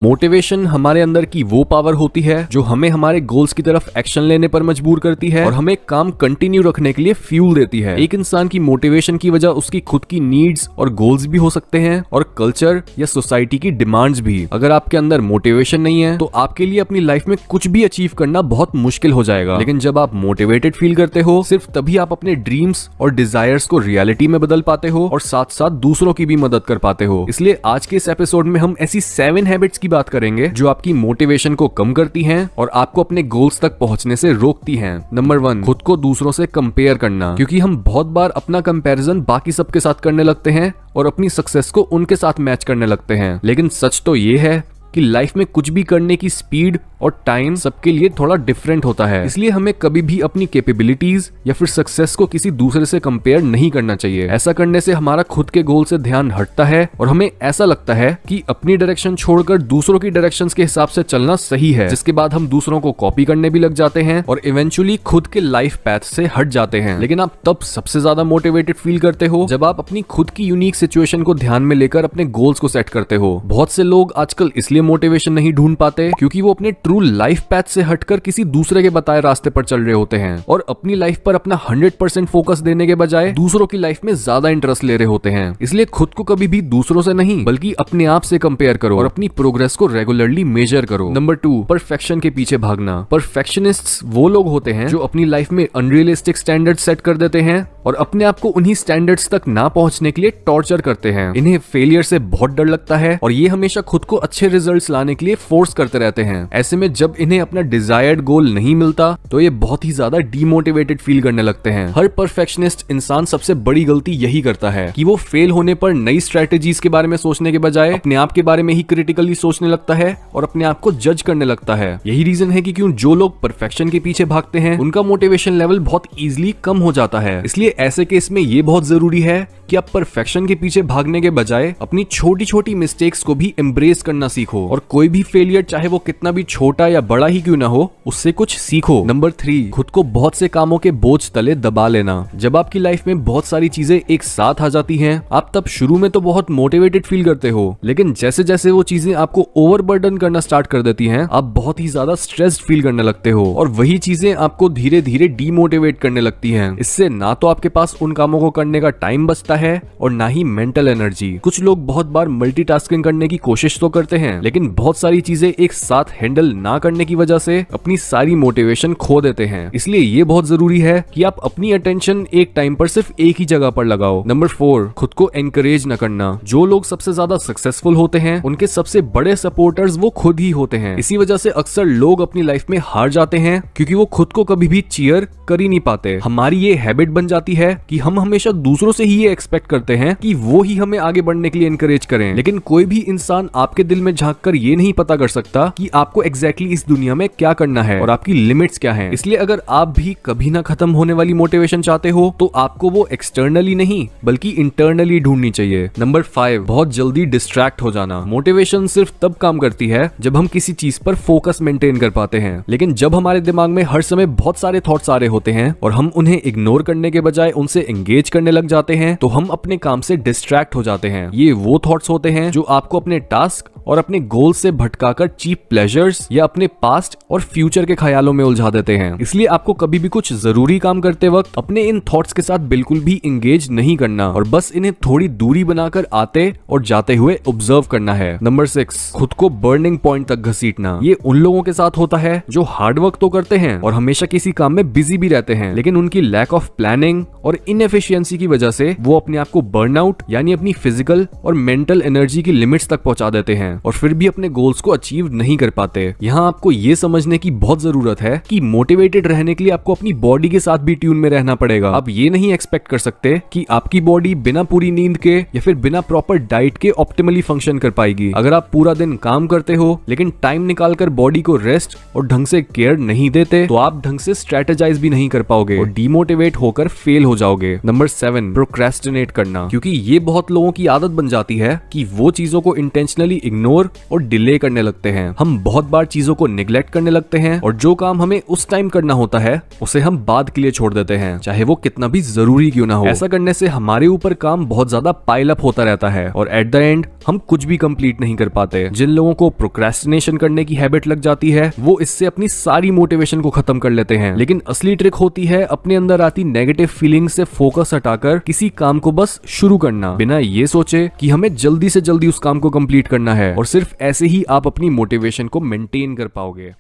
Motivation हमारे अंदर की वो पावर होती है जो हमें हमारे गोल्स की तरफ एक्शन लेने पर मजबूर करती है और हमें काम कंटिन्यू रखने के लिए फ्यूल देती है। एक इंसान की मोटिवेशन की वजह उसकी खुद की नीड्स और गोल्स भी हो सकते हैं और कल्चर या सोसाइटी की डिमांड्स भी। अगर आपके अंदर मोटिवेशन नहीं है तो आपके लिए अपनी लाइफ में कुछ भी अचीव करना बहुत मुश्किल हो जाएगा। लेकिन जब आप मोटिवेटेड फील करते हो सिर्फ तभी आप अपने ड्रीम्स और डिजायर्स को रियलिटी में बदल पाते हो और साथ साथ दूसरों की भी मदद कर पाते हो। इसलिए आज के इस एपिसोड में हम ऐसी 7 हैबिट्स की बात करेंगे जो आपकी मोटिवेशन को कम करती हैं और आपको अपने गोल्स तक पहुंचने से रोकती हैं। नंबर 1, खुद को दूसरों से कंपेयर करना। क्योंकि हम बहुत बार अपना कंपैरिजन बाकी सबके साथ करने लगते हैं और अपनी सक्सेस को उनके साथ मैच करने लगते हैं। लेकिन सच तो ये है कि लाइफ में कुछ भी करने की स्पीड और टाइम सबके लिए थोड़ा डिफरेंट होता है। इसलिए हमें कभी भी अपनी कैपेबिलिटीज या फिर सक्सेस को किसी दूसरे से कंपेयर नहीं करना चाहिए। ऐसा करने से हमारा खुद के गोल से ध्यान हटता है और हमें ऐसा लगता है कि अपनी डायरेक्शन छोड़कर दूसरों की डायरेक्शंस के हिसाब से चलना सही है, जिसके बाद हम दूसरों को कॉपी करने भी लग जाते हैं और इवेंचुअली खुद के लाइफ पैथ से हट जाते हैं। लेकिन आप तब सबसे ज्यादा मोटिवेटेड फील करते हो जब आप अपनी खुद की यूनिक सिचुएशन को ध्यान में लेकर अपने गोल्स को सेट करते हो। बहुत से लोग आजकल इसलिए मोटिवेशन नहीं ढूंढ पाते क्योंकि वो अपने ट्रू लाइफ पैथ से हटकर किसी दूसरे के बताए रास्ते पर चल रहे होते हैं और अपनी लाइफ पर अपना 100% फोकस देने के बजाय दूसरों की लाइफ में ज्यादा इंटरेस्ट ले रहे होते हैं। इसलिए खुद को कभी भी दूसरों से नहीं बल्कि अपने आप से कंपेयर करो और अपनी प्रोग्रेस को रेगुलरली मेजर करो। नंबर 2, परफेक्शन के पीछे भागना। परफेक्शनिस्ट्स वो लोग होते हैं जो अपनी लाइफ में अनरियलिस्टिक स्टैंडर्ड सेट कर देते हैं और अपने आप को उन्हीं स्टैंडर्ड्स तक ना पहुंचने के लिए टॉर्चर करते हैं। इन्हें फेलियर से बहुत डर लगता है और ये हमेशा खुद को अच्छे रिजल्ट्स लाने के लिए फोर्स करते रहते हैं। ऐसे में जब इन्हें अपना डिजायर्ड गोल नहीं मिलता तो ये बहुत ही ज्यादा डीमोटिवेटेड फील करने लगते हैं। हर परफेक्शनिस्ट इंसान सबसे बड़ी गलती यही करता है कि वो फेल होने पर नई स्ट्रेटेजीज के बारे में सोचने के बजाय अपने आप के बारे में ही क्रिटिकली सोचने लगता है और अपने आप को जज करने लगता है। यही रीजन है कि क्यों जो लोग परफेक्शन के पीछे भागते हैं उनका मोटिवेशन लेवल बहुत इजीली कम हो जाता है। इसलिए ऐसे केस में ये बहुत जरूरी है कि आप परफेक्शन के पीछे भागने के बजाय अपनी छोटी छोटी मिस्टेक्स को भी एम्ब्रेस करना सीखो और कोई भी फेलियर चाहे वो कितना भी छोटा या बड़ा ही क्यों ना हो उससे कुछ सीखो। नंबर 3, खुद को बहुत से कामों के बोझ तले दबा लेना। जब आपकी लाइफ में बहुत सारी चीजें एक साथ आ जाती हैं आप तब शुरू में तो बहुत मोटिवेटेड फील करते हो, लेकिन जैसे जैसे वो चीजें आपको ओवरबर्डन करना स्टार्ट कर देती हैं आप बहुत ही ज्यादा स्ट्रेस्ड फील करने लगते हो और वही चीजें आपको धीरे धीरे डीमोटिवेट करने लगती हैं। इससे ना तो आपके पास उन कामों को करने का टाइम बचता है और ना ही मेंटल एनर्जी। कुछ लोग बहुत बार मल्टीटास्किंग करने की कोशिश तो करते हैं लेकिन बहुत सारी चीजें एक साथ हैंडल ना करने की वजह से अपनी सारी मोटिवेशन खो देते हैं। इसलिए ये बहुत जरूरी है कि आप अपनी अटेंशन एक टाइम पर सिर्फ एक ही जगह पर लगाओ। नंबर 4, खुद को एनकरेज न करना। जो लोग सबसे ज्यादा सक्सेसफुल होते हैं उनके सबसे बड़े सपोर्टर्स वो खुद ही होते हैं। इसी वजह से अक्सर लोग अपनी लाइफ में हार जाते हैं क्योंकि वो खुद को कभी भी चीयर कर ही नहीं पाते। हमारी ये हैबिट बन जाती है कि हम हमेशा दूसरों से ही ये एक्सपेक्ट करते हैं कि वो ही हमें आगे बढ़ने के लिए एनकरेज करें, लेकिन कोई भी इंसान आपके दिल में झांक कर ये नहीं पता कर सकता कि आपको एग्जैक्टली इस दुनिया में क्या करना है और आपकी लिमिट्स क्या हैं। इसलिए अगर आप भी कभी ना खत्म होने वाली मोटिवेशन चाहते हो तो आपको वो एक्सटर्नली नहीं बल्कि इंटरनली ढूंढनी चाहिए। नंबर 5, बहुत जल्दी डिस्ट्रैक्ट हो जाना। मोटिवेशन सिर्फ तब काम करती है जब हम किसी चीज पर फोकस मेंटेन कर पाते हैं, लेकिन जब हमारे दिमाग में हर समय बहुत सारे थॉट्स आ रहे होते हैं और हम उन्हें इग्नोर करने के बजाय उनसे एंगेज करने लग जाते हैं तो हम अपने काम से डिस्ट्रैक्ट हो जाते हैं। ये वो थॉट्स होते हैं जो आपको अपने टास्क और अपने गोल से भटकाकर चीप प्लेजर्स या अपने पास्ट और फ्यूचर के ख्यालों में उलझा देते हैं। इसलिए आपको कभी भी कुछ जरूरी काम करते वक्त अपने इन थॉट्स के साथ बिल्कुल भी एंगेज नहीं करना और बस इन्हें थोड़ी दूरी बनाकर आते और जाते हुए ऑब्जर्व करना है। नंबर 6, खुद को बर्निंग पॉइंट तक घसीटना। ये उन लोगों के साथ होता है जो हार्ड वर्क तो करते हैं और हमेशा किसी काम में बिजी भी रहते हैं, लेकिन उनकी लैक ऑफ प्लानिंग और इनएफिशिएंसी की वजह से वो अपने आप को बर्नआउट यानी अपनी फिजिकल और मेंटल एनर्जी की लिमिट्स तक पहुंचा देते हैं और फिर भी अपने गोल्स को अचीव नहीं कर पाते। यहाँ आपको ये समझने की बहुत जरूरत है कि मोटिवेटेड रहने के लिए आपको अपनी बॉडी के साथ भी ट्यून में रहना पड़ेगा। आप ये नहीं एक्सपेक्ट कर सकते कि आपकी बॉडी बिना पूरी नींद के या फिर बिना प्रॉपर डाइट के ऑप्टिमली फंक्शन कर पाएगी। अगर आप पूरा दिन काम करते हो लेकिन टाइम निकालकर बॉडी को रेस्ट और ढंग से केयर नहीं देते तो आप ढंग से स्ट्रेटेजाइज भी नहीं कर पाओगे और डीमोटिवेट होकर फेल फेल हो जाओगे। नंबर 7, प्रोक्रेस्टिनेट करना, क्योंकि ये बहुत लोगों की आदत बन जाती है कि वो चीजों को इंटेंशनली इग्नोर और डिले करने लगते हैं। हम बहुत बार चीजों को निगलेक्ट करने लगते हैं और जो काम हमें उस टाइम करना होता है उसे हम बाद के लिए छोड़ देते हैं, चाहे वो कितना भी जरूरी क्यों ना हो। ऐसा करने से हमारे ऊपर काम बहुत ज्यादा पाइल अप होता रहता है और एट द एंड हम कुछ भी कंप्लीट नहीं कर पाते। जिन लोगों को प्रोक्रेस्टिनेशन करने की हैबिट लग जाती है वो इससे अपनी सारी मोटिवेशन को खत्म कर लेते हैं, लेकिन असली ट्रिक होती है अपने अंदर आती नेगेटिव फीलिंग से फोकस हटाकर किसी काम को बस शुरू करना, बिना ये सोचे कि हमें जल्दी से जल्दी उस काम को कंप्लीट करना है, और सिर्फ ऐसे ही आप अपनी मोटिवेशन को मेंटेन कर पाओगे।